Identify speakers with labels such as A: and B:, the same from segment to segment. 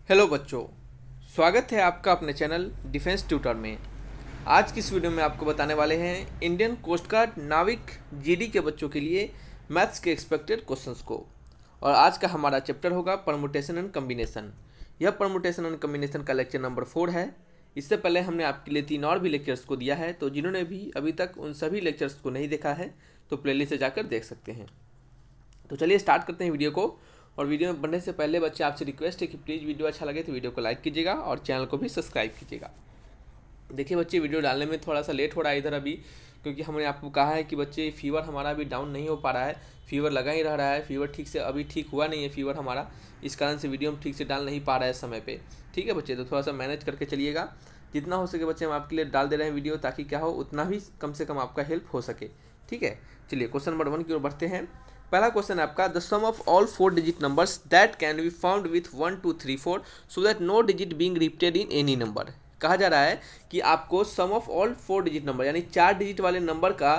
A: Hello बच्चों, स्वागत है आपका अपने चैनल डिफेंस ट्यूटर में। आज की इस वीडियो में आपको बताने वाले हैं इंडियन कोस्ट गार्ड नाविक जीडी के बच्चों के लिए मैथ्स के एक्सपेक्टेड क्वेश्चंस को। और आज का हमारा चैप्टर होगा परमुटेशन एंड कम्बिनेशन। यह परमुटेशन एंड कम्बिनेशन का लेक्चर नंबर 4 है। इससे पहले हमने आपके लिए 3 और भी लेक्चर्स को दिया है, तो जिन्होंने भी अभी तक उन सभी लेक्चर्स को नहीं देखा है तो प्लेलिस्ट से जाकर देख सकते हैं। तो चलिए स्टार्ट करते हैं वीडियो को। और वीडियो में बढ़ने से पहले बच्चे आपसे रिक्वेस्ट है कि प्लीज़ वीडियो अच्छा लगे तो वीडियो को लाइक कीजिएगा और चैनल को भी सब्सक्राइब कीजिएगा। देखिए बच्चे, वीडियो डालने में थोड़ा सा लेट हो रहा है इधर अभी, क्योंकि हमने आपको कहा है कि बच्चे फीवर हमारा अभी डाउन नहीं हो पा रहा है, फीवर लगा ही रह रहा है, फीवर ठीक से अभी ठीक हुआ नहीं है फीवर हमारा, इस कारण से वीडियो हम ठीक से डाल नहीं पा रहा है समय पे। ठीक है बच्चे, तो थोड़ा सा मैनेज करके चलिएगा। जितना हो सके बच्चे हम आपके लिए डाल दे रहे हैं वीडियो, ताकि क्या हो उतना भी कम से कम आपका हेल्प हो सके। ठीक है, चलिए क्वेश्चन नंबर 1 की ओर बढ़ते हैं। पहला क्वेश्चन है आपका, the sum of all 4 digit numbers that can be found with 1 2 3 4 so that no digit being repeated in any number. कहा जा रहा है कि आपको sum of all 4 digit number यानी 4 डिजिट वाले नंबर का,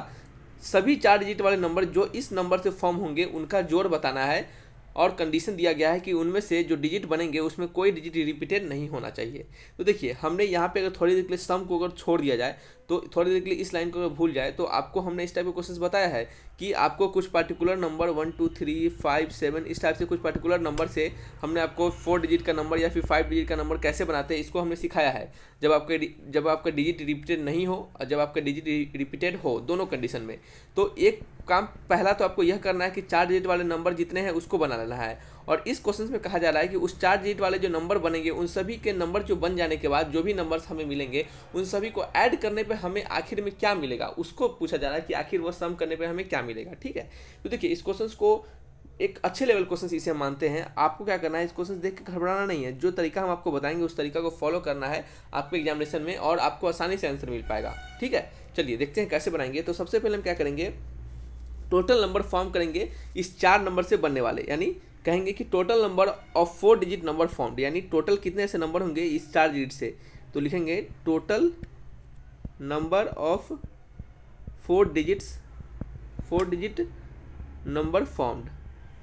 A: सभी 4 डिजिट वाले नंबर जो इस नंबर से फॉर्म होंगे उनका जोड़ बताना है। और कंडीशन दिया गया है कि उनमें से जो डिजिट बनेंगे उसमें कोई डिजिट रिपीटेड नहीं होना चाहिए। तो देखिए, हमने यहाँ पे अगर थोड़ी देर के लिए सम को अगर छोड़ दिया जाए, तो थोड़ी देर के लिए इस लाइन को अगर भूल जाए, तो आपको हमने इस टाइप के क्वेश्चन बताया है कि आपको कुछ पर्टिकुलर नंबर 1 2 3 5 7 इस टाइप से कुछ पर्टिकुलर नंबर से हमने आपको 4 डिजिट का नंबर या फिर 5 डिजिट का नंबर कैसे बनाते हैं इसको हमने सिखाया है। जब आपका डिजिट रिपीटेड नहीं हो और जब आपका डिजिट रिपीटेड हो, दोनों कंडीशन में, तो एक काम पहला तो आपको यह करना है कि 4 डिजिट वाले नंबर जितने हैं उसको बना लेना है। और इस क्वेश्चन में कहा जा रहा है कि उस 4 डिजिट वाले जो नंबर बनेंगे उन सभी के नंबर जो बन जाने के बाद जो भी नंबर्स हमें मिलेंगे उन सभी को ऐड करने पे हमें आखिर में क्या मिलेगा, उसको पूछा जा रहा है कि आखिर वो सम करने पे हमें क्या मिलेगा। ठीक है, तो देखिए इस क्वेश्चन को एक अच्छे लेवल क्वेश्चन इसे हम मानते हैं। आपको क्या करना है, इस क्वेश्चन देख के घबराना नहीं है, जो तरीका हम आपको बताएंगे उस तरीका को फॉलो करना है आपके एग्जामिनेशन में, और आपको आसानी से आंसर मिल पाएगा। ठीक है, चलिए देखते हैं कैसे बनाएंगे। तो सबसे पहले हम क्या करेंगे, टोटल नंबर फॉर्म करेंगे इस 4 नंबर से बनने वाले, यानी कहेंगे कि total number of 4 digit number formed, यानी टोटल कितने ऐसे नंबर होंगे इस 4 डिजिट से। तो लिखेंगे total number of 4 digit number formed.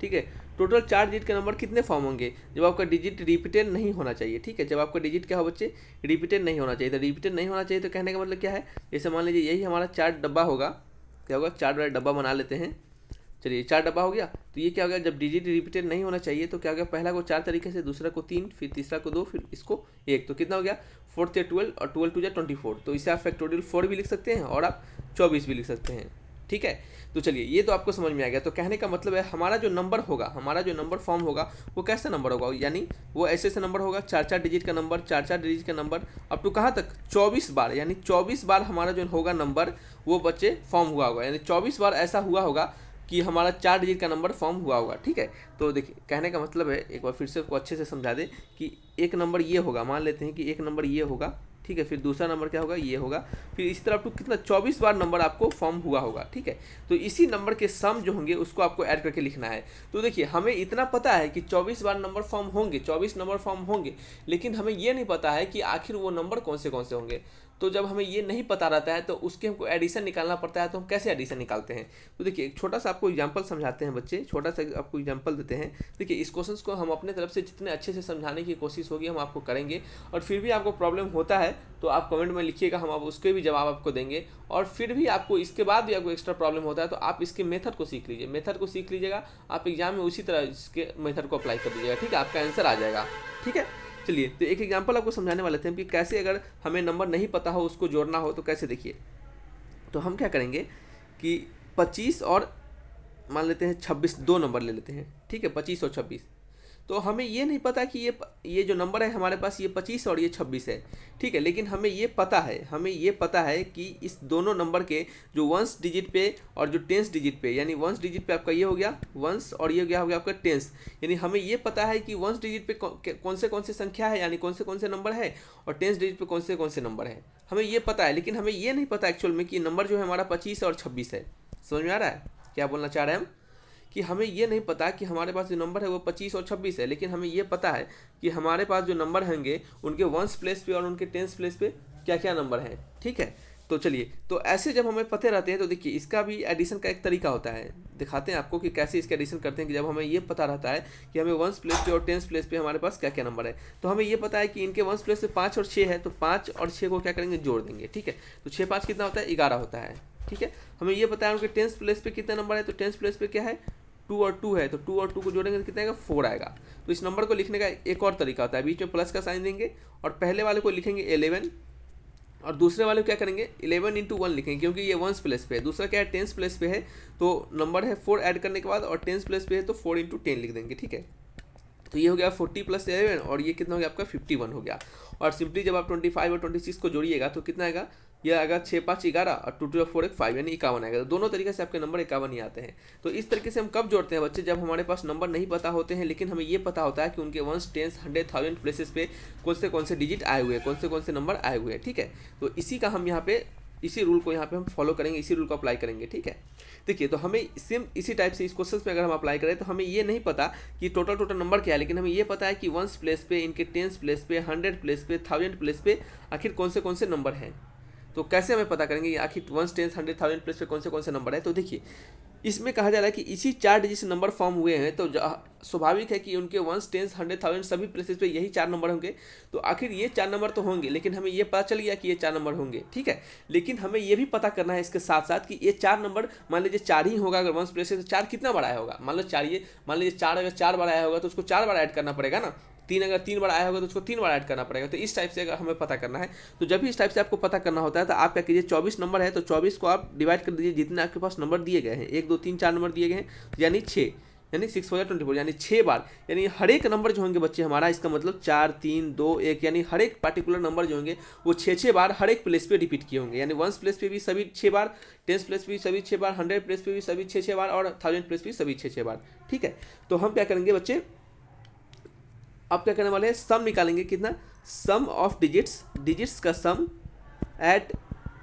A: ठीक है, टोटल 4 डिजिट के नंबर कितने फॉर्म होंगे जब आपका डिजिट रिपीटेड नहीं होना चाहिए। ठीक है, जब आपका डिजिट क्या हो बच्चे, रिपीटेड नहीं होना चाहिए। तो रिपीटेड नहीं होना चाहिए तो कहने का मतलब क्या है, जैसे मान लीजिए यही हमारा 4 डब्बा होगा, क्या होगा, 4 वाला डब्बा बना लेते हैं। चलिए 4 डब्बा हो गया, तो ये क्या हो गया, जब डिजिट रिपीटेड नहीं होना चाहिए तो क्या हो गया, पहला को 4 तरीके से, दूसरा को 3, फिर तीसरा को 2, फिर इसको 1, तो कितना हो गया 4 से 12 और 12 2 24। तो इसे आप फैक्टोरियल 4 भी लिख सकते हैं और आप 24 भी लिख सकते हैं। ठीक है, तो चलिए ये तो आपको समझ में आ गया। तो कहने का मतलब है हमारा जो नंबर होगा, हमारा जो नंबर फॉर्म होगा वो कैसा नंबर होगा, यानी वो ऐसे ऐसे नंबर होगा, 4 डिजिट का नंबर, 4 डिजिट का नंबर, अप टू कहाँ तक 24 बार, यानी 24 बार हमारा जो होगा नंबर वो बच्चे फॉर्म हुआ होगा, यानी 24 बार ऐसा हुआ होगा कि हमारा 4 डिजिट का नंबर फॉर्म हुआ होगा। ठीक है, तो देखिए कहने का मतलब है, एक बार फिर से आपको अच्छे से समझा दे कि एक नंबर ये होगा, मान लेते हैं कि एक नंबर ये होगा, ठीक है, फिर दूसरा नंबर क्या होगा, ये होगा, फिर इसी तरह आपको कितना 24 बार नंबर आपको फॉर्म हुआ होगा। ठीक है, तो इसी नंबर के सम जो होंगे उसको आपको ऐड करके लिखना है। तो देखिए हमें इतना पता है कि 24 बार नंबर फॉर्म होंगे, 24 नंबर फॉर्म होंगे, लेकिन हमें ये नहीं पता है कि आखिर वो नंबर कौन से होंगे। तो जब हमें ये नहीं पता रहता है तो उसके हमको एडिशन निकालना पड़ता है। तो हम कैसे एडिशन निकालते हैं, तो देखिए एक छोटा सा आपको एग्जांपल समझाते हैं बच्चे, छोटा सा आपको एग्जांपल देते हैं। देखिए इस क्वेश्चन को हम अपने तरफ से जितने अच्छे से समझाने की कोशिश होगी हम आपको करेंगे, और फिर भी आपको प्रॉब्लम होता है तो आप कमेंट में लिखिएगा, हम आप उसके भी जवाब आपको देंगे। और फिर भी आपको इसके बाद भी आपको एक्स्ट्रा प्रॉब्लम होता है तो आप इसके मेथड को सीख लीजिए, मेथड को सीख लीजिएगा, आप एग्जाम में उसी तरह इसके मेथड को अप्लाई कर दीजिएगा। ठीक है, आपका आंसर आ जाएगा। ठीक है, चलिए तो एक एग्जांपल आपको समझाने वाले थे कि कैसे अगर हमें नंबर नहीं पता हो उसको जोड़ना हो तो कैसे। देखिए तो हम क्या करेंगे कि 25 और मान लेते हैं 26, 2 नंबर ले लेते हैं। ठीक है, 25 और 26, तो हमें ये नहीं पता कि ये जो नंबर है हमारे पास ये 25 और ये 26 है। ठीक है, लेकिन हमें ये पता है कि इस दोनों नंबर के जो 1 डिजिट पे और जो 10 डिजिट पे, यानी 1 डिजिट पे आपका ये हो गया 1 और ये हो गया आपका 10, यानी हमें ये पता है कि 1 डिजिट पे कौन से संख्या है, यानी कौन से नंबर है, और 10 डिजिट पे कौन से नंबर है, हमें ये पता है। लेकिन हमें ये नहीं पता एक्चुअल में कि नंबर जो है हमारा 25 और 26 है। समझ में आ रहा है क्या बोलना चाह रहे हैं हम, कि हमें ये नहीं पता कि हमारे पास जो नंबर है वो 25 और 26 है, लेकिन हमें ये पता है कि हमारे पास जो नंबर होंगे उनके 1s प्लेस पे और उनके 10s प्लेस पे क्या क्या नंबर हैं। ठीक है, तो चलिए, तो ऐसे जब हमें पते रहते हैं तो देखिए इसका भी एडिशन का एक तरीका होता है, दिखाते हैं आपको कि कैसे इसका एडिशन करते हैं। कि जब हमें ये पता रहता है कि हमें वंस प्लेस पे और टेंस प्लेस पे हमारे पास क्या क्या नंबर है, तो हमें ये पता है कि इनके वंस प्लेस पे 5 और 6 है, तो 5 और 6 को क्या करेंगे, जोड़ देंगे। ठीक है, तो 6 5 कितना होता है, 11 होता है। ठीक है, हमें ये पता है उनके टेंस प्लेस पे कितना नंबर है, तो टेंस प्लेस पे क्या है, 2 और 2 है, तो 2 और 2 को जोड़ेंगे तो कितना आएगा, 4 आएगा। तो इस नंबर को लिखने का एक और तरीका होता है, बीच में प्लस का साइन देंगे और पहले वाले को लिखेंगे 11 और दूसरे वाले को क्या करेंगे, 11 इंटू 1 लिखेंगे, क्योंकि ये वंस प्लेस पे है। दूसरा क्या है, टेंस प्लेस पे है, तो नंबर है 4 ऐड करने के बाद, और टेंस प्लेस पे है तो 4 इंटू 10 लिख देंगे। ठीक है, तो ये हो गया 40 प्लस 11 और ये कितना हो गया आपका 51 हो गया। और सिंपली जब आप 25 और 26 को जोड़िएगा तो कितना आएगा, यह आएगा 6 5 11 और 2 2 4 1 5 यानी 51 आएगा। तो दोनों तरीके से आपके नंबर 51 ही आते हैं। तो इस तरीके से हम कब जोड़ते हैं बच्चे, जब हमारे पास नंबर नहीं पता होते हैं, लेकिन हमें ये पता होता है कि उनके वंस, टेंस, 100, 1000 प्लेसेस पे कौन से डिजिट आए हुए हैं, कौन से नंबर आए हुए हैं। ठीक है, तो इसी का हम यहाँ पे, इसी रूल को यहाँ पे हम फॉलो करेंगे, इसी रूल को अप्लाई करेंगे। ठीक है, देखिए तो हमें सेम इसी टाइप से इस क्वेश्चन पे अगर हम अप्लाई करें तो हमें ये नहीं पता कि टोटल नंबर क्या है, लेकिन हमें ये पता है कि वंस प्लेस पे, इनके टेंस प्लेस पे, 100 प्लेस पे, 1000 प्लेस पे आखिर कौन से नंबर हैं। तो कैसे हमें पता करेंगे आखिर वंस, टेंस, 100, 1000 प्लेस पे कौन से नंबर है। तो देखिए इसमें कहा जा रहा है कि इसी 4 डिजिट से नंबर फॉर्म हुए हैं, तो स्वाभाविक है कि उनके वंस, टेंस, 100, 1000 सभी प्लेसेस पे यही 4 नंबर होंगे। तो आखिर ये 4 नंबर तो होंगे, लेकिन हमें ये पता चल गया कि ये 4 नंबर होंगे। ठीक है, लेकिन हमें ये भी पता करना है इसके साथ साथ कि ये 4 नंबर, मान लीजिए 4 ही होगा अगर वंस प्लेस है, तो 4 कितना बार आया होगा, मान लीजिए 4 अगर 4 बार आया होगा तो उसको 4 बार ऐड करना पड़ेगा ना। 3 अगर 3 बार आया होगा तो उसको 3 बार ऐड करना पड़ेगा। तो इस टाइप से अगर हमें पता करना है, तो जब भी इस टाइप से आपको पता करना होता है तो आप क्या कीजिए, 24 नंबर है तो 24 को आप डिवाइड कर दीजिए जितने आपके पास नंबर दिए गए हैं, 1 2 3 4 नंबर दिए गए हैं, यानी 6, यानी 6 हो गया 24, यानी 6 बार, यानी हर एक नंबर जो होंगे बच्चे हमारा, इसका मतलब 4 3 2 1, यानी हर एक पार्टिकुलर नंबर जो होंगे वो 6 बार हर एक प्लेस पे रिपीट किए होंगे। यानी वंस प्लेस पे भी सभी 6 बार, टेंस प्लेस पे भी सभी 6 बार, 100 प्लेस पे भी सभी 6 बार, और 1000 प्लेस पे भी सभी 6 बार। ठीक है, तो हम क्या करेंगे बच्चे, आप क्या करने वाले हैं, सम निकालेंगे। कितना, सम ऑफ डिजिट्स का सम एट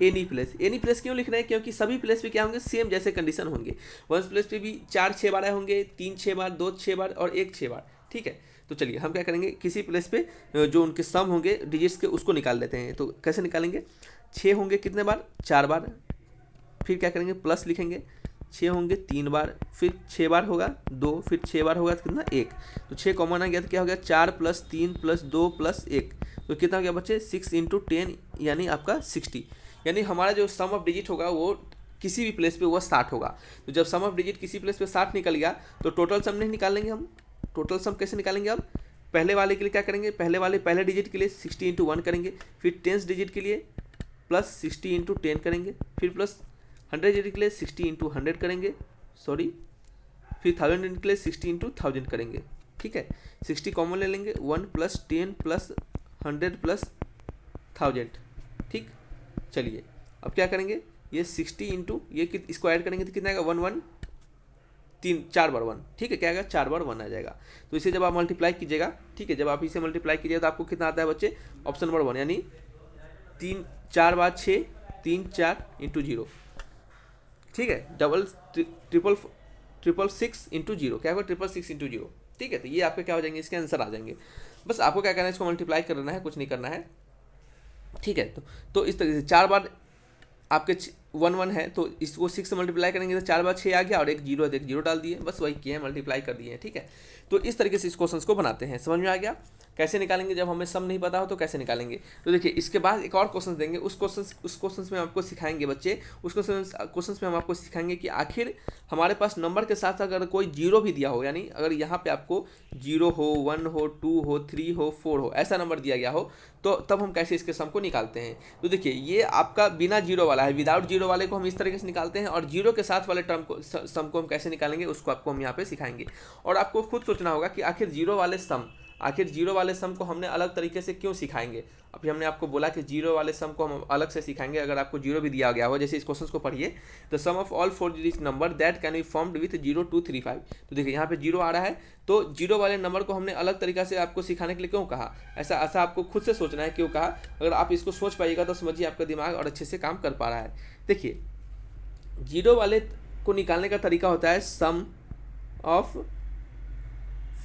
A: एनी प्लेस क्यों लिख रहे हैं, क्योंकि सभी प्लेस पे क्या होंगे, सेम जैसे कंडीशन होंगे। वंस प्लेस पे भी 4 6 बार आए होंगे, 3 6 बार, 2 6 बार और 1 6 बार। ठीक है, तो चलिए हम क्या करेंगे, किसी प्लेस पे जो उनके सम होंगे डिजिट्स के उसको निकाल लेते हैं। तो कैसे निकालेंगे, 6 होंगे कितने बार, 4 बार, फिर क्या करेंगे, प्लस लिखेंगे, 6 होंगे 3 बार, फिर 6 बार होगा 2, फिर 6 बार होगा तो कितना 1, तो 6 कॉमन आ गया तो क्या हो गया, 4 + 3 + 2 + 1, तो कितना हो गया बच्चे, 6 × 10 यानी आपका 60। यानी हमारा जो सम ऑफ डिजिट होगा वो किसी भी प्लेस पे वो 60 होगा। तो जब सम ऑफ डिजिट किसी प्लेस पे 60 निकल गया तो टोटल सम नहीं निकालेंगे हम। टोटल सम कैसे निकालेंगे, अब पहले वाले के लिए क्या करेंगे, पहले डिजिट के लिए 60 × 1 करेंगे, फिर टेंस डिजिट के लिए प्लस 60 × 10 करेंगे, फिर प्लस 100 डिजिट के लिए 60 × 100 करेंगे, फिर 1000 डिजिट के लिए 60 × 1000 करेंगे। ठीक है, 60 कॉमन ले लेंगे, 1 + 10 + 100 + 1000। ठीक, चलिए अब क्या करेंगे, ये 60 इंटू ये इसको ऐड करेंगे तो कितना आएगा, 1 1 3 4 बार 1। ठीक है, क्या आएगा, 4 बार 1 आ जाएगा। तो इसे जब आप मल्टीप्लाई कीजिएगा, ठीक है, जब आप इसे मल्टीप्लाई कीजिएगा तो आपको कितना आता है बच्चे, ऑप्शन नंबर 1, यानी 3 4 बार 6 3 4 × 0। ठीक है, ट्रिपल 6 × 0, क्या होगा, 666 × 0। ठीक है, तो ये आपके क्या हो जाएंगे, इसके आंसर आ जाएंगे। बस आपको क्या करना है, इसको मल्टीप्लाई करना है, कुछ नहीं करना है। ठीक है, तो इस तरीके से 4 बार आपके 1 1 है तो इसको 6 से मल्टीप्लाई करेंगे तो 4 बार 6 आ गया, और एक 0 है तो एक 0 डाल दिए, बस वही किए हैं, मल्टीप्लाई कर दिए हैं। ठीक है, तो इस तरीके से इस क्वेश्चन को बनाते हैं। समझ में आ गया कैसे निकालेंगे, जब हमें सम नहीं पता हो तो कैसे निकालेंगे। तो देखिए इसके बाद एक और क्वेश्चन देंगे, उस क्वेश्चन में आपको सिखाएंगे बच्चे, उस क्वेश्चन में हम आपको सिखाएंगे कि आखिर हमारे पास नंबर के साथ अगर कोई 0 भी दिया हो, यानी अगर यहाँ पे आपको 0 हो, 1 हो, 2 हो, 3 हो, 4 हो, ऐसा नंबर दिया गया हो, तो तब हम कैसे इसके सम को निकालते हैं। तो देखिए ये आपका बिना 0 वाला है, विदाउट 0 वाले को हम इस तरीके से निकालते हैं, और 0 के साथ वाले टर्म को, सम को हम कैसे निकालेंगे उसको आपको हम यहाँ पे सिखाएंगे। और आपको खुद सोचना होगा कि आखिर 0 वाले सम को हमने अलग तरीके से क्यों सिखाएंगे। अभी हमने आपको बोला कि 0 वाले सम को हम अलग से सिखाएंगे। अगर आपको 0 भी दिया गया हो, जैसे इस क्वेश्चन को पढ़िए, the sum of all 4 digit number that can be formed with 0 2 3 5। तो देखिए यहाँ पे 0 आ रहा है, तो 0 वाले नंबर को हमने अलग तरीका से आपको सिखाने के लिए क्यों कहा, ऐसा आपको खुद से सोचना है क्यों कहा। अगर आप इसको सोच पाइएगा तो समझिए आपका दिमाग और अच्छे से काम कर पा रहा है। देखिए 0 वाले को निकालने का तरीका होता है सम ऑफ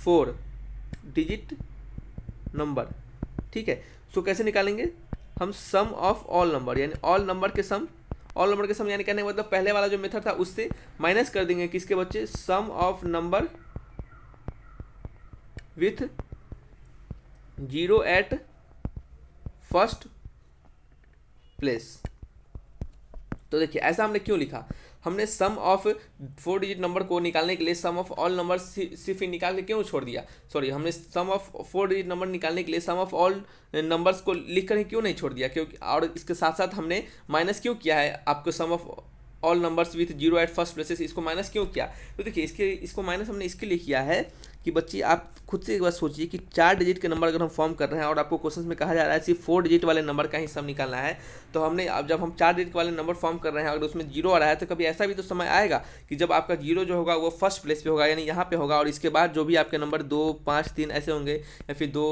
A: 4 डिजिट नंबर। ठीक है, सो कैसे निकालेंगे, हम सम ऑफ ऑल नंबर यानी ऑल नंबर के सम यानी कहने का मतलब पहले वाला जो मेथड था उससे माइनस कर देंगे किसके बच्चे, sum of number with 0 at first place. तो देखिए ऐसा हमने क्यों लिखा, हमने सम ऑफ 4 डिजिट नंबर को निकालने के लिए सम ऑफ ऑल नंबर सिर्फ ही निकाल के क्यों छोड़ दिया, सॉरी हमने सम ऑफ 4 डिजिट नंबर निकालने के लिए सम ऑफ ऑल नंबर्स को लिख कर ही क्यों नहीं छोड़ दिया, क्योंकि और इसके साथ साथ हमने माइनस क्यों किया है आपको sum of all numbers with 0 at first places, इसको माइनस क्यों किया। तो देखिए इसको माइनस हमने इसके लिए किया है कि बच्चे आप खुद से एक बार सोचिए कि 4 डिजिट के नंबर अगर हम फॉर्म कर रहे हैं और आपको क्वेश्चन में कहा जा रहा है सिर्फ 4 डिजिट वाले नंबर का ही सम निकालना है, तो हमने अब जब हम 4 डिजिट वाले नंबर फॉर्म कर रहे हैं अगर उसमें 0 आ रहा है तो कभी ऐसा भी तो समय आएगा कि जब आपका 0 जो होगा वो फर्स्ट प्लेस पे होगा यानी यहाँ पे होगा, और इसके बाद जो भी आपके नंबर 2 5 3 ऐसे होंगे या फिर 2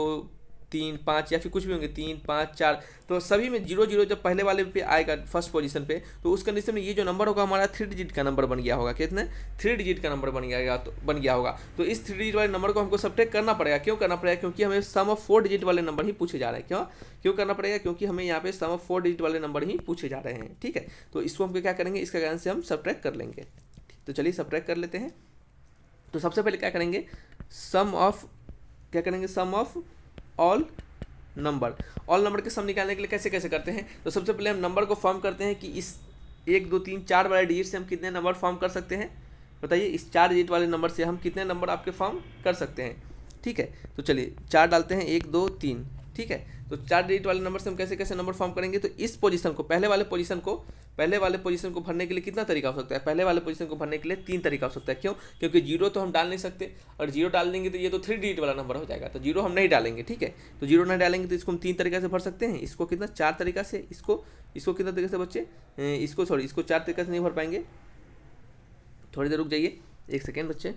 A: 3 5 या फिर कुछ भी होंगे 3 5 4, तो सभी में 0 0 जब पहले वाले पे आएगा फर्स्ट पोजीशन पे, तो उस कंडीशन में ये जो नंबर होगा हमारा 3 डिजिट का नंबर बन गया होगा। कितने 3 डिजिट का नंबर बन गया होगा। तो इस 3 डिजिट वाले नंबर को हमको सब्ट्रैक्ट करना पड़ेगा। क्यों करना पड़ेगा, क्योंकि हमें सम ऑफ 4 डिजिट वाले नंबर ही पूछे जा रहे हैं। क्यों करना पड़ेगा, क्योंकि हमें यहाँ पे सम ऑफ 4 डिजिट वाले नंबर ही पूछे जा रहे हैं। ठीक है, तो इसको हम क्या करेंगे, इसका कारण से हम सब्ट्रैक्ट कर लेंगे। तो चलिए सब्ट्रैक्ट कर लेते हैं। तो सबसे पहले क्या करेंगे, सम ऑफ ऑल नंबर के सम निकालने के लिए कैसे कैसे करते हैं। तो सबसे पहले हम नंबर को फॉर्म करते हैं कि इस 1 2 3 4 वाले डिजिट से हम कितने नंबर फॉर्म कर सकते हैं, बताइए। इस 4 डिजिट वाले नंबर से हम कितने नंबर आपके फॉर्म कर सकते हैं। ठीक है, तो चलिए 4 डालते हैं, 1 2 3। ठीक है, तो 4 डिजिट वाले नंबर से हम कैसे कैसे नंबर फॉर्म करेंगे। तो इस पोजीशन को पहले वाले पोजीशन को भरने के लिए कितना तरीका हो सकता है, पहले वाले पोजीशन को भरने के लिए 3 तरीका हो सकता है। क्यों, क्योंकि 0 तो हम डाल नहीं सकते, और 0 डाल देंगे तो ये तो 3 डिजिट वाला नंबर हो जाएगा, तो 0 हम नहीं डालेंगे। ठीक है, तो 0 नहीं डालेंगे तो इसको हम 3 तरीका से भर सकते हैं। इसको कितना 4 तरीका से, इसको कितना तरीके से बच्चे, इसको 4 तरीका से नहीं भर पाएंगे। थोड़ी देर रुक जाइए, 1 सेकेंड बच्चे।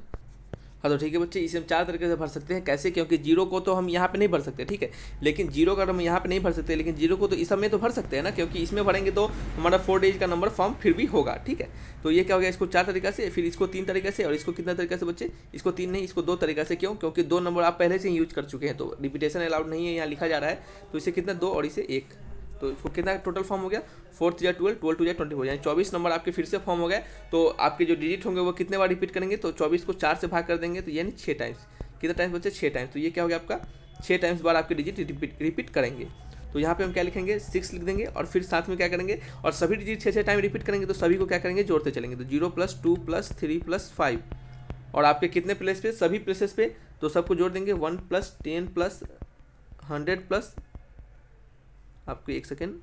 A: हाँ तो ठीक है बच्चे, इसे हम 4 तरीके से भर सकते हैं। कैसे, क्योंकि 0 को तो हम यहाँ पे नहीं भर सकते। ठीक है, लेकिन 0 का हम यहाँ पे नहीं भर सकते, लेकिन 0 को तो इस समय तो भर सकते हैं ना, क्योंकि इसमें भरेंगे तो हमारा 4 डिजिट का नंबर फॉर्म फिर भी होगा। ठीक है, तो ये क्या हो गया, इसको 4 तरीका से, फिर इसको 3 तरीके से, और इसको कितना तरीका से बच्चे, इसको 3 नहीं, इसको 2 तरीका से। क्यों, क्योंकि 2 नंबर आप पहले से ही यूज कर चुके हैं, तो रिपीटेशन अलाउड नहीं है, यहाँ लिखा जा रहा है। तो इसे कितना 2 और इसे 1, तो इसको कितना टोटल फॉर्म हो गया, 4 3 12 12 2 24, यानी 24 नंबर आपके फिर से फॉर्म हो गए। तो आपके जो डिजिट होंगे वो कितने बार रिपीट करेंगे, तो 24 को 4 से भाग कर देंगे, तो यानी 6 टाइम्स। कितना टाइम्स बच्चे, 6 टाइम्स। तो ये क्या हो गया आपका, 6 टाइम्स बार आपके डिजिट रिपीट करेंगे। तो यहाँ पे हम क्या लिखेंगे, 6 लिख देंगे, और फिर साथ में क्या करेंगे, और सभी डिजिट 6 टाइम रिपीट करेंगे, तो सभी को क्या करेंगे, जोड़ते चलेंगे। तो 0 + 2 + 3 + 5, और आपके कितने प्लेस पे, सभी प्लेसेस पे, तो सबको जोड़ देंगे। 1 + 10 + 100 + आपको 1 सेकेंड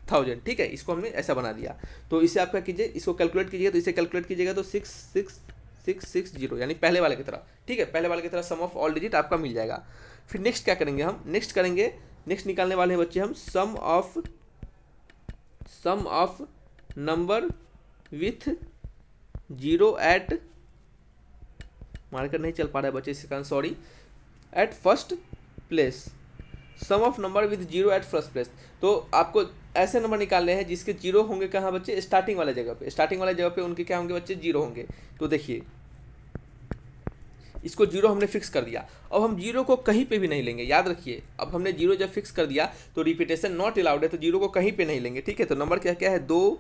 A: 1000। ठीक है, इसको हमने ऐसा बना दिया। तो इसे आप क्या कीजिए, इसको कैलकुलेट कीजिएगा, तो इसे कैलकुलेट कीजिएगा तो 66660, यानी पहले वाले की तरह। ठीक है, पहले वाले की तरह सम ऑफ ऑल डिजिट आपका मिल जाएगा। फिर नेक्स्ट क्या करेंगे हम, नेक्स्ट निकालने वाले हैं बच्चे हम sum of number with 0 at, marker नहीं चल पा रहा है बच्चे, इसके कारण sorry, at first place. Sum of number with 0 at first place, तो आपको ऐसे नंबर निकालने हैं जिसके 0 होंगे कहाँ बच्चे, स्टार्टिंग वाले जगह पे उनके क्या होंगे बच्चे, 0 होंगे। तो देखिए इसको 0 हमने फिक्स कर दिया। अब हम 0 को कहीं पे भी नहीं लेंगे, याद रखिए। अब हमने 0 जब फिक्स कर दिया तो रिपीटेशन नॉट अलाउड है, तो 0 को कहीं पे नहीं लेंगे। ठीक है, तो नंबर क्या क्या है, 2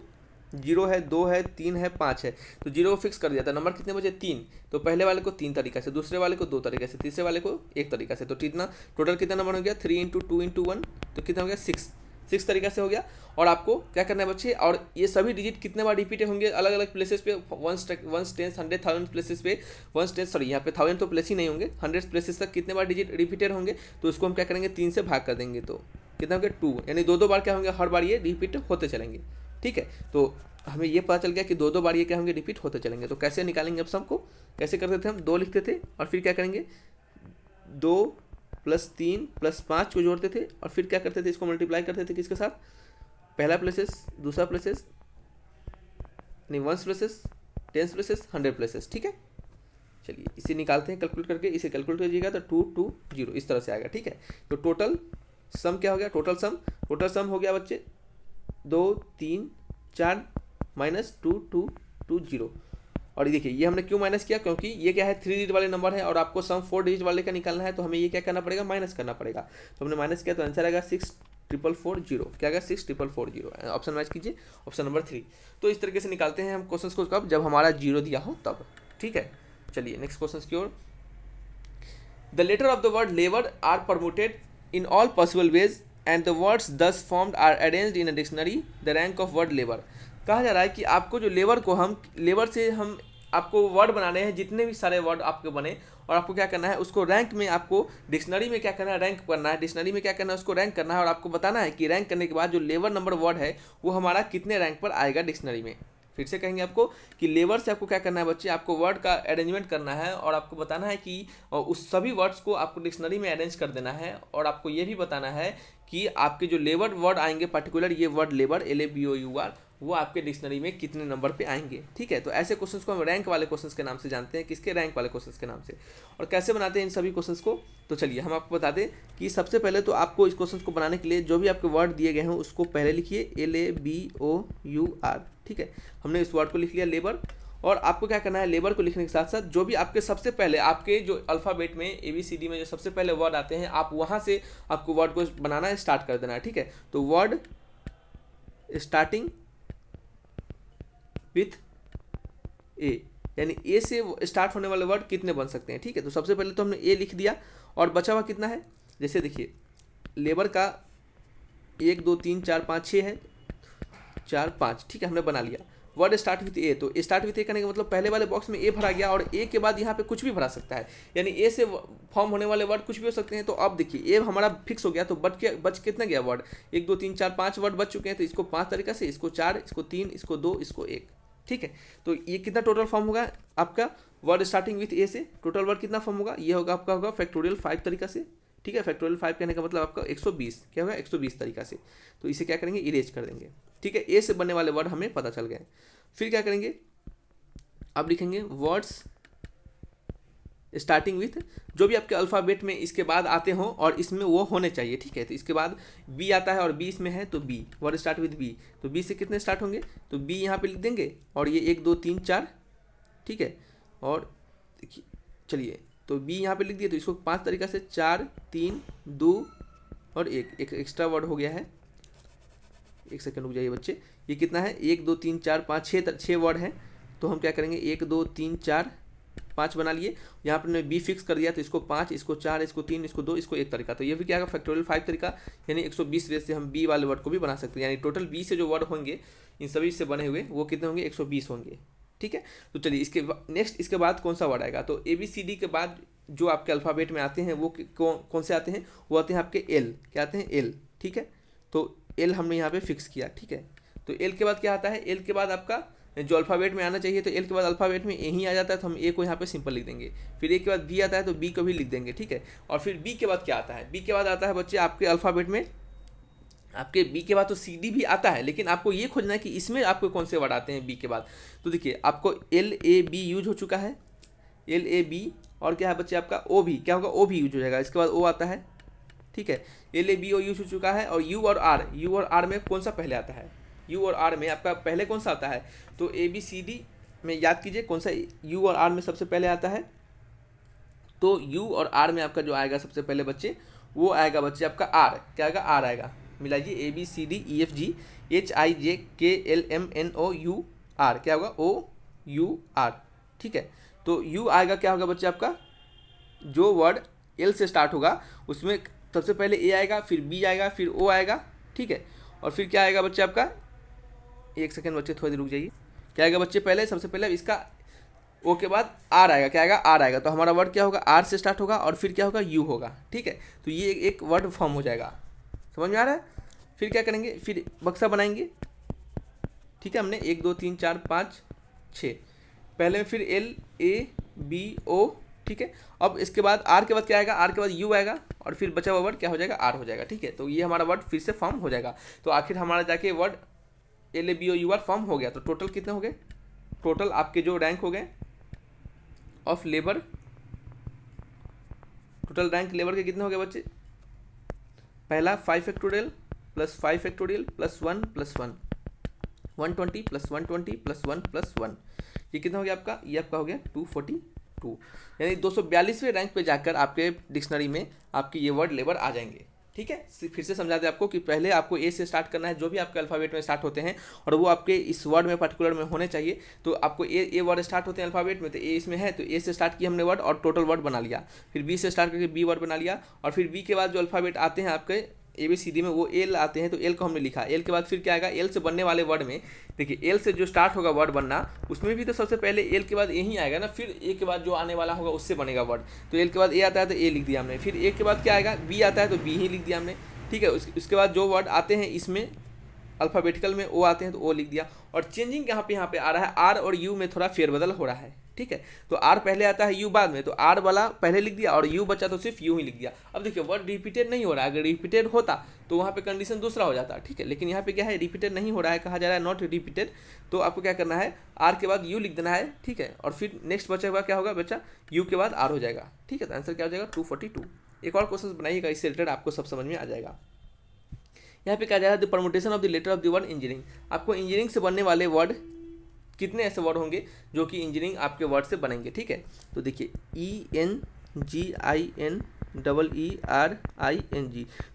A: 0 है, 2 है, 3 है, 5 है। तो 0 को फिक्स कर दिया था। नंबर कितने बचे, 3। तो पहले वाले को 3 तरीका से, दूसरे वाले को 2 तरीके से, तीसरे वाले को 1 तरीका से। तो कितना टोटल कितना नंबर हो गया, 3 × 2 × 1, तो कितना हो गया, 6 तरीका से हो गया। और आपको क्या करना है बच्चे, और ये सभी डिजिट कितने बार रिपीट होंगे अलग अलग प्लेसेस पे, 1 10 100 1000 प्लेसेस पे, 1 10 सॉरी यहाँ पे 1000 तो प्लेस ही नहीं होंगे, 100 प्लेसेस तक कितने बार डिजिट रिपीटेड होंगे। तो उसको हम क्या करेंगे, 3 से भाग कर देंगे, तो कितना हो गया 2, यानी 2 बार क्या होंगे, हर बार ये रिपीट होते चलेंगे। ठीक है, तो हमें ये पता चल गया कि 2 बार ये क्या होंगे, रिपीट होते चलेंगे। तो कैसे निकालेंगे अब सम को, कैसे करते थे हम, 2 लिखते थे, और फिर क्या करेंगे, 2 + 3 + 5 को जोड़ते थे, और फिर क्या करते थे, इसको मल्टीप्लाई करते थे किसके साथ, पहला प्लेसेस, दूसरा प्लेसेस, नहीं 1 प्लेसेस, 10 प्लेसेस, 100 प्लेसेस। ठीक है, चलिए इसे निकालते हैं कैलकुलेट करके, इसे कैलकुलेट कीजिएगा तो 2 2 0 इस तरह से आएगा। ठीक है, तो टोटल सम क्या हो गया, टोटल सम हो गया बच्चे 2 3 4 -2 2 2 0। और देखिए ये हमने क्यों माइनस किया, क्योंकि ये क्या है, 3 डिजिट वाले नंबर है, और आपको सम 4 डिजिट वाले का निकालना है, तो हमें ये क्या करना पड़ेगा, माइनस करना पड़ेगा। तो हमने माइनस किया, तो आंसर आएगा 6440, क्या आएगा 6440, ऑप्शन मैच कीजिए, ऑप्शन नंबर 3। तो इस तरीके से निकालते हैं हम क्वेश्चन को, कब, जब हमारा जीरो दिया हो तब, ठीक है। चलिए नेक्स्ट क्वेश्चन की ओर। The letter of the word labour are permuted in all possible ways and the words thus formed are arranged in a dictionary, the rank of word labour. कहा जा रहा है कि आपको जो लेबर से हम आपको वर्ड बनाने हैं, जितने भी सारे वर्ड आपके बने, और आपको क्या करना है, उसको रैंक में, आपको डिक्शनरी में क्या करना है, रैंक करना है, डिक्शनरी में क्या करना है, उसको रैंक करना है, और आपको बताना है कि रैंक करने के बाद जो लेबर नंबर वर्ड है वो हमारा कितने रैंक पर आएगा डिक्शनरी में। फिर से कहेंगे आपको कि लेबर से आपको क्या करना है बच्चे, आपको वर्ड का अरेंजमेंट करना है, और आपको बताना है कि उस सभी वर्ड्स को आपको डिक्शनरी में अरेंज कर देना है, और आपको ये भी बताना है कि आपके जो लेबर वर्ड आएंगे, पर्टिकुलर ये वर्ड लेबर, LABOUR, वो आपके डिक्शनरी में कितने नंबर पे आएंगे, ठीक है। तो ऐसे क्वेश्चंस को हम रैंक वाले क्वेश्चंस के नाम से जानते हैं, किसके, रैंक वाले क्वेश्चंस के नाम से। और कैसे बनाते हैं इन सभी क्वेश्चंस को, तो चलिए हम आपको बता दें कि सबसे पहले तो आपको इस क्वेश्चंस को बनाने के लिए जो भी आपके वर्ड दिए गए हैं उसको पहले लिखिए, LABOUR, ठीक है। हमने इस वर्ड को लिख लिया लेबर, और आपको क्या करना है, लेबर को लिखने के साथ साथ जो भी आपके सबसे पहले आपके जो अल्फ़ाबेट में ABCD में जो सबसे पहले वर्ड आते हैं, आप वहाँ से आपको वर्ड को बनाना स्टार्ट कर देना है, ठीक है। तो वर्ड स्टार्टिंग विथ ए, यानी ए से स्टार्ट होने वाले वर्ड कितने बन सकते हैं, ठीक है। तो सबसे पहले तो हमने ए लिख दिया, और बचा हुआ कितना है, जैसे देखिए लेबर का 1 2 3 4 5 6 है, 4 5, ठीक है, हमने बना लिया। वर्ड स्टार्ट विथ ए, तो स्टार्ट विथ ए करने का मतलब पहले वाले बॉक्स में ए भरा गया, और ए के बाद यहाँ पे कुछ भी भरा सकता है, यानी ए से फॉर्म होने वाले वर्ड कुछ भी हो सकते हैं। तो अब देखिए ए हमारा फिक्स हो गया, तो बच कितना गया वर्ड, 1 2 3 4 5 वर्ड बच चुके हैं। तो इसको 5 तरीका से, इसको 4, इसको 3, इसको 2, इसको 1, ठीक है। तो ये कितना टोटल फॉर्म होगा आपका वर्ड स्टार्टिंग विथ ए से, टोटल वर्ड कितना फॉर्म होगा, ये होगा आपका, होगा फैक्टोरियल 5 तरीका से, ठीक है। फैक्टोरियल 5 कहने का मतलब आपका 120, क्या होगा 120 तरीका से। तो इसे क्या करेंगे, इरेज कर देंगे, ठीक है। ए से बनने वाले वर्ड हमें पता चल गए। फिर क्या करेंगे, अब लिखेंगे वर्ड्स स्टार्टिंग विथ जो भी आपके अल्फ़ाबेट में इसके बाद आते हों, और इसमें वो होने चाहिए, ठीक है। तो इसके बाद बी आता है, और बी इसमें है, तो B, word start with B, तो बी से कितने स्टार्ट होंगे, तो बी यहाँ पे लिख देंगे, और ये 1 2 3 4, ठीक है। और देखिए चलिए, तो बी यहाँ पे लिख दिए, तो इसको 5 तरीका से, 4 3 2 और 1, एक एक्स्ट्रा वर्ड हो गया है, एक सेकंड रुक जाइए बच्चे, ये कितना है, 1 2 3 4 5 6 वर्ड है। तो हम क्या करेंगे, 1 2 3 4 5 बना लिए, यहाँ पर हमने बी फिक्स कर दिया, तो इसको 5, इसको 4, इसको 3, इसको 2, इसको 1 तरीका। तो ये भी क्या है, फैक्टोरियल 5 तरीका, यानी 120 वेज से हम बी वाले वर्ड को भी बना सकते हैं, यानी टोटल बी से जो वर्ड होंगे इन सभी से बने हुए वो कितने होंगे, 120 होंगे, ठीक है। तो चलिए इसके नेक्स्ट, इसके बाद कौन सा वर्ड आएगा, तो ABCD के बाद जो आपके अल्फ़ाबेट में आते हैं वो कौन से आते हैं, वो आते हैं आपके एल, क्या आते हैं, एल, ठीक है। तो एल हमने यहाँ पे फिक्स किया, ठीक है। तो एल के बाद क्या आता है, एल के बाद आपका जो अल्फ़ाबेट में आना चाहिए, तो एल के बाद अल्फ़ाबेट में ए ही आ जाता है, तो हम ए को यहाँ पे सिंपल लिख देंगे। फिर ए के बाद बी आता है, तो बी को भी लिख देंगे, ठीक है। और फिर बी के बाद क्या आता है, बी के बाद आता है बच्चे आपके अल्फ़ाबेट में, आपके बी के बाद तो CD भी आता है, लेकिन आपको ये खोजना है कि इसमें आपको कौन से वर्ड आते हैं बी के बाद। तो देखिए आपको LAB यूज हो चुका है, LAB, और क्या है बच्चे आपका O भी, क्या होगा, O भी यूज हो जाएगा, इसके बाद O आता है, ठीक है। LABO यूज हो चुका है, और U और R में कौन सा पहले आता है, U और R में आपका पहले कौन सा आता है, तो ABCD में याद कीजिए कौन सा U और R में सबसे पहले आता है। तो U और R में आपका जो आएगा सबसे पहले बच्चे, वो आएगा बच्चे आपका R, क्या आएगा, R आएगा, मिलाइए ABCDEFGHIJKLMNOUR, क्या होगा, OUR, ठीक है। तो U आएगा, क्या होगा बच्चे आपका, जो वर्ड L से स्टार्ट होगा उसमें सबसे पहले A आएगा, फिर B आएगा, फिर O आएगा, ठीक है। और फिर क्या आएगा बच्चे आपका, एक सेकंड बच्चे थोड़ी देर रुक जाइए, क्या आएगा बच्चे, पहले सबसे पहले इसका O के बाद R आएगा, क्या आएगा, R आएगा। तो हमारा वर्ड क्या होगा, R से स्टार्ट होगा, और फिर क्या होगा, U होगा, ठीक है। तो ये एक वर्ड फॉर्म हो जाएगा, समझ में आ रहा है। फिर क्या करेंगे, फिर बक्सा बनाएंगे, ठीक है। हमने 1 2 3 4 5 6 पहले में, फिर LABO, ठीक है। अब इसके बाद R के बाद क्या आएगा, R के बाद U आएगा, और फिर बचा हुआ वर्ड क्या हो जाएगा, R हो जाएगा, ठीक है। तो ये हमारा वर्ड फिर से फॉर्म हो जाएगा। तो आखिर हमारा जाके वर्ड LABOUR फॉर्म हो गया। तो टोटल कितने हो गए, टोटल आपके जो रैंक हो गए of labour, total rank labour के कितने हो गए बच्चे, पहला 5 factorial plus 5 factorial plus 1 plus 1, 120 plus 120 plus 1 plus 1, ये कितना हो गया आपका, ये आपका हो गया 242, यानी 242वें रैंक पे जाकर आपके डिक्शनरी में आपके ये वर्ड लेबर आ जाएंगे, ठीक है, फिर से समझाते हैं आपको कि पहले आपको ए से स्टार्ट करना है, जो भी आपके अल्फ़ाबेट में स्टार्ट होते हैं और वो आपके इस वर्ड में पर्टिकुलर में होने चाहिए। तो आपको ए वर्ड स्टार्ट होते हैं अल्फ़ाबेट में, तो ए इसमें है, तो ए से स्टार्ट किया हमने वर्ड और टोटल वर्ड बना लिया। फिर बी से स्टार्ट करके बी वर्ड बना लिया, और फिर बी के बाद जो अल्फ़ाबेट आते हैं आपके ABCD में वो एल आते हैं, तो एल को हमने लिखा। एल के बाद फिर क्या आएगा, एल से बनने वाले वर्ड में देखिए एल से जो स्टार्ट होगा वर्ड बनना, उसमें भी तो सबसे पहले एल के बाद यही आएगा ना, फिर ए के बाद जो आने वाला होगा उससे बनेगा वर्ड। तो एल के बाद ए आता है तो ए लिख दिया हमने, फिर ए के बाद क्या आएगा, बी आता है तो बी ही लिख दिया हमने। ठीक है, उसके बाद जो वर्ड आते हैं इसमें अल्फ़ाबेटिकल में ओ आते हैं तो ओ लिख दिया। और चेंजिंग यहाँ पे आ रहा है, आर और यू में थोड़ा फेरबदल हो रहा है। ठीक है, तो आर पहले आता है, यू बाद में, तो आर वाला पहले लिख दिया और यू बचा तो सिर्फ यू ही लिख दिया। अब देखिए वर्ड रिपीटेड नहीं हो रहा है, अगर रिपीटेड होता तो वहाँ पे कंडीशन दूसरा हो जाता। ठीक है, लेकिन यहाँ पे क्या है, रिपीटेड नहीं हो रहा है, कहा जा रहा है नॉट रिपीटेड। तो आपको क्या करना है, आर के बाद यू लिख देना है। ठीक है, और फिर नेक्स्ट बचा हुआ क्या होगा बच्चा, यू के बाद आर हो जाएगा। ठीक है, तो आंसर क्या हो जाएगा 242। एक और क्वेश्चन बनाइएगा, इससे रिलेटेड आपको सब समझ में आ जाएगा। यहाँ पे क्या जा रहा है, the permutation of the letter of the word engineering. आपको इंजीनियरिंग से बनने वाले वर्ड कितने ऐसे वर्ड होंगे जो कि इंजीनियरिंग आपके वर्ड से बनेंगे। ठीक है, तो देखिए ENGINERING। तो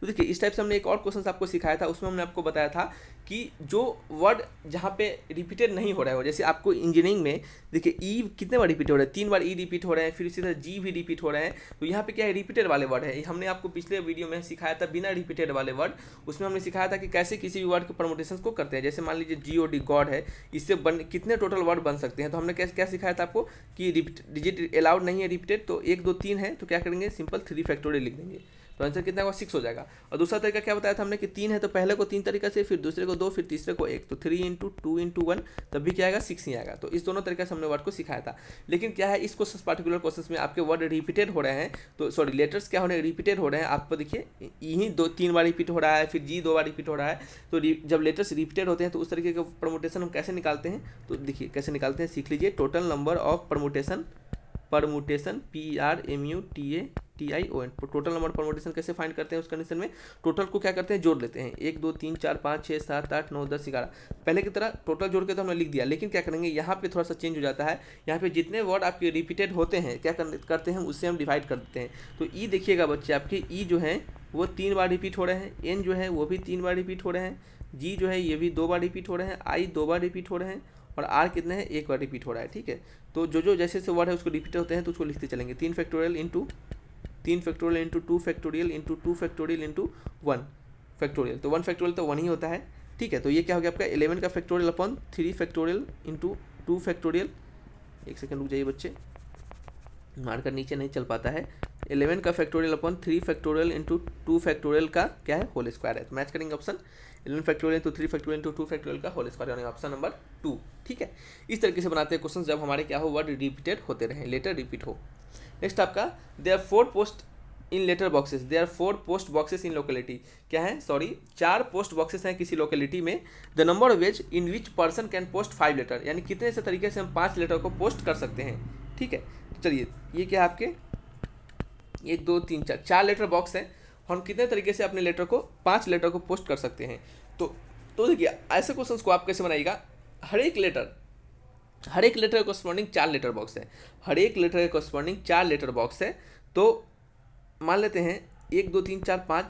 A: देखिए इस टाइप से हमने एक और क्वेश्चन आपको सिखाया था, उसमें हमने आपको बताया था कि जो वर्ड जहाँ पे रिपीटेड नहीं हो रहा है, जैसे आपको इंजीनियरिंग में देखिए ई कितने बार रिपीट हो रहे हैं, 3 बार ई रिपीट हो रहे हैं, फिर इसी तरह जी भी रिपीट हो रहे हैं। तो यहाँ पे क्या है, रिपीटेड वाले वर्ड है। हमने आपको पिछले वीडियो में सिखाया था बिना रिपीटेड वाले वर्ड, उसमें हमने सिखाया था कि कैसे किसी भी वर्ड के परमुटेशन को करते हैं। जैसे मान लीजिए GOD गॉड है, इससे कितने टोटल वर्ड बन सकते हैं। तो हमने क्या सिखाया था आपको कि डिजिट अलाउड नहीं है रिपीटेड, तो 1 2 3 है तो क्या करेंगे, सिंपल 3 फैक्टोरियल लिख देंगे, तो आंसर कितना होगा 6 हो जाएगा। और दूसरा तरीका क्या बताया था हमने कि 3 है तो पहले को 3 तरीका से, फिर दूसरे को 2, फिर तीसरे को 1, तो 3 × 2 × 1 तब भी क्या आएगा 6 ही आएगा। तो इस दोनों तरीके से हमने वर्ड को सिखाया था। लेकिन क्या है, इस क्वेश्चन पर्टिकुलर क्वेश्चन में आपके वर्ड रिपीटेड हो रहे हैं, तो सॉरी लेटर्स क्या होने रिपीटेड हो रहे हैं। आपको देखिए यही 2-3 बार रिपीट हो रहा है, फिर जी 2 बार रिपीट हो रहा है। तो जब लेटर्स रिपीटेड होते हैं तो उस तरीके का परमुटेशन हम कैसे निकालते हैं, तो देखिए कैसे निकालते हैं, सीख लीजिए। Total number of permutation PRMUTATION, total number permutation कैसे फाइंड करते हैं उस कंडीशन में, टोटल को क्या करते हैं, जोड़ लेते हैं। 1 2 3 4 5 6 7 8 9 10 11, पहले की तरह टोटल जोड़ के तो हमने लिख दिया। लेकिन क्या करेंगे, यहाँ पे थोड़ा सा चेंज हो जाता है। यहाँ पे जितने वर्ड आपके रिपीटेड होते हैं क्या करते हैं, उससे हम डिवाइड कर देते हैं। तो ई देखिएगा बच्चे, आपके ई जो है वो 3 बार रिपीट हो रहे हैं, एन जो है वो भी 3 बार रिपीट हो रहे हैं, जी जो है ये भी 2 बार रिपीट हो रहे हैं, आई 2 बार रिपीट हो रहे हैं, और आर कितने हैं, 1 बार रिपीट हो रहा है। ठीक है, तो जो जैसे से वर्ड है उसको रिपीट होते हैं तो उसको लिखते चलेंगे। 3 factorial into 3 factorial into 2 factorial into 2 factorial into 1 factorial, तो 1 फैक्टोरियल तो 1 ही होता है। ठीक है, तो ये क्या हो गया आपका 11 का factorial upon 3 factorial into 2 factorial. एक सेकंड रुक जाइए बच्चे, मारकर नीचे नहीं चल पाता है। 11 का factorial upon 3 factorial into 2 factorial का क्या है, होल स्क्वायर है। तो मैच करेंगे option 11 factorial into 3 factorial into 2 factorial का होल स्क्वायर, यानी ऑप्शन नंबर 2। ठीक है, इस तरीके से बनाते हैं क्वेश्चन जब हमारे क्या हो, वर्ड रिपीटेड होते रहे, लेटर रिपीट हो। नेक्स्ट आपका there 4 post in letter boxes, there 4 post boxes in locality. क्या है, सॉरी 4 पोस्ट बॉक्सेस हैं किसी लोकेलिटी में। The number of ways in which person can post 5 letter, यानी कितने ऐसे तरीके से हम 5 लेटर को पोस्ट कर सकते हैं। ठीक है, तो चलिए ये क्या है आपके 1 2 3 4 लेटर बॉक्स है, हम कितने तरीके से अपने लेटर को 5 लेटर को पोस्ट कर सकते हैं। तो देखिए ऐसे क्वेश्चंस को आप कैसे बनाइएगा, हर एक लेटर के कॉरस्पॉन्डिंग 4 लेटर बॉक्स है, हर एक लेटर के कॉरस्पॉन्डिंग 4 लेटर बॉक्स है। तो मान लेते हैं 1 2 3 4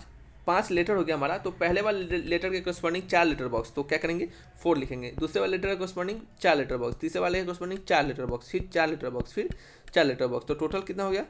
A: 5 लेटर हो गया हमारा, तो पहले वाले लेटर के कॉरस्पॉन्डिंग 4 लेटर बॉक्स, तो क्या करेंगे 4 लिखेंगे। दूसरे वाले लेटर के कॉरस्पॉन्डिंग 4 लेटर बॉक्स, तीसरे वाले के कॉरस्पॉन्डिंग 4 लेटर बॉक्स, फिर 4 लेटर बॉक्स, फिर 4 लेटर बॉक्स। तो टोटल कितना हो गया,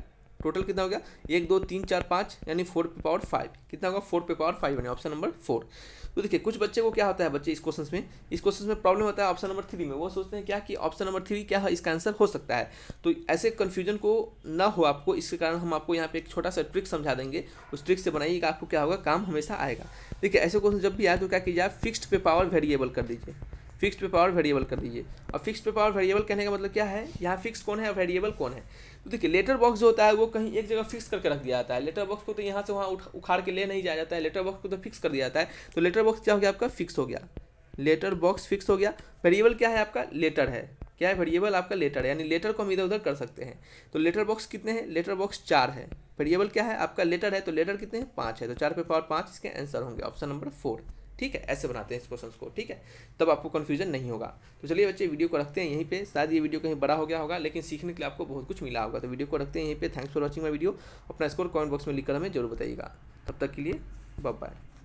A: 1 2 3 4 5 यानी 4 पे पावर 5, कितना होगा 4 पे पावर 5, यानी ऑप्शन नंबर 4। तो देखिए कुछ बच्चे को क्या होता है बच्चे, इस क्वेश्चन में प्रॉब्लम होता है ऑप्शन नंबर 3 में। वो सोचते हैं क्या कि ऑप्शन नंबर 3 क्या है, इसका आंसर हो सकता है। तो ऐसे कन्फ्यूजन को ना हो आपको, इसके कारण हम आपको यहाँ पे एक छोटा सा ट्रिक समझा देंगे, उस ट्रिक से बनाइएगा, आपको क्या होगा, काम हमेशा आएगा। देखिए ऐसे क्वेश्चन जब भी आए तो क्या कीजिए, आप फिक्स्ड पे पावर वेरिएबल कर दीजिए, फिक्स्ड पे पावर वेरिएबल कर दीजिए। अब फिक्स्ड पे पावर वेरिएबल कहने का मतलब क्या है, यहाँ फिक्स कौन है और वेरिएबल कौन है। तो देखिए लेटर बॉक्स जो होता है वो कहीं एक जगह फिक्स करके रख दिया जाता है, लेटर बॉक्स को तो यहाँ से वहाँ उखाड़ के ले नहीं जाया जाता है, लेटर बॉक्स को तो फिक्स कर दिया जाता है। तो लेटर बॉक्स क्या हो गया आपका, फिक्स हो गया, लेटर बॉक्स फिक्स हो गया। वेरिएबल क्या है आपका, लेटर है, क्या है वेरिएबल आपका लेटर है, यानी लेटर को हम इधर उधर कर सकते हैं। तो लेटर बॉक्स कितने हैं, लेटर बॉक्स 4 है, वेरिएबल क्या है आपका लेटर है, तो लेटर कितने हैं 5 है, तो 4 पे पावर 5 इसके आंसर होंगे ऑप्शन नंबर 4। ठीक है, ऐसे बनाते हैं इस क्वेश्चन को। ठीक है, तब आपको कन्फ्यूजन नहीं होगा। तो चलिए बच्चे वीडियो को रखते हैं यहीं पे, शायद ये वीडियो कहीं बड़ा हो गया होगा, लेकिन सीखने के लिए आपको बहुत कुछ मिला होगा। तो वीडियो को रखते हैं यहीं पे। Thanks for watching my video. अपना स्कोर कमेंट बॉक्स में लिखकर हमें जरूर बताइएगा। तब तक के लिए बाय बाय।